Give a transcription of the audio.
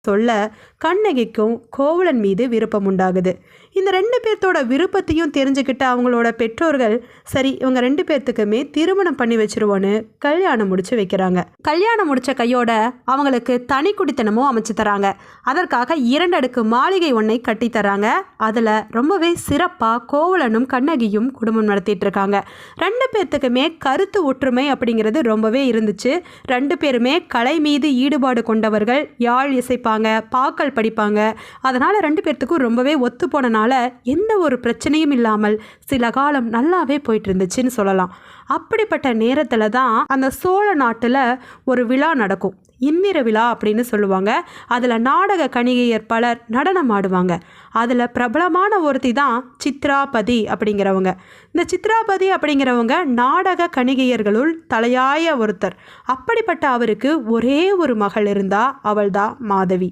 சொல்ல கண்ணகிக்கும் கோவலன் மீது விருப்பம் உண்டாகுது. இந்த 2 பேர்த்தோட விருப்பத்தையும் தெரிஞ்சுக்கிட்ட அவங்களோட பெற்றோர்கள், சரி இவங்க 2 பேர்த்துக்குமே திருமணம் பண்ணி வச்சிருவோன்னு கல்யாணம் முடிச்சு வைக்கிறாங்க. கல்யாணம் முடிச்ச கையோட அவங்களுக்கு தனி குடித்தனமும் அமைச்சு தராங்க. அதற்காக 2 அடுக்கு மாளிகை ஒன்றை கட்டி தராங்க. அதில் ரொம்பவே சிறப்பாக கோவலனும் கண்ணகியும் குடும்பம் நடத்திட்டு இருக்காங்க. 2 பேர்த்துக்குமே கருத்து ஒற்றுமை அப்படிங்கிறது ரொம்பவே இருந்துச்சு. 2 பேருமே கலை மீது ஈடுபாடு கொண்டவர்கள். யாழ் இசைப்பாங்க, பாக்கள் படிப்பாங்க. அதனால் 2 பேர்த்துக்கும் ரொம்பவே ஒத்து போனனால எந்த ஒரு பிரச்சனையும் இல்லாமல் சில காலம் நல்லாவே போயிட்டு இருந்துச்சுன்னு சொல்லலாம். அப்படிப்பட்ட நேரத்தில் தான் அந்த சோழ நாட்டில் ஒரு விழா நடக்கும். இந்திர விழா அப்படின்னு சொல்லுவாங்க. அதில் நாடக கணிகையர் பலர் நடனம் ஆடுவாங்க. அதில் பிரபலமான ஒருத்தி தான் சித்ராபதி அப்படிங்கிறவங்க. இந்த சித்ராபதி அப்படிங்கிறவங்க நாடக கணிகையர்களுள் தலையாய ஒருத்தர். அப்படிப்பட்ட அவருக்கு ஒரே ஒரு மகள் இருந்தா, அவள்தான் மாதவி.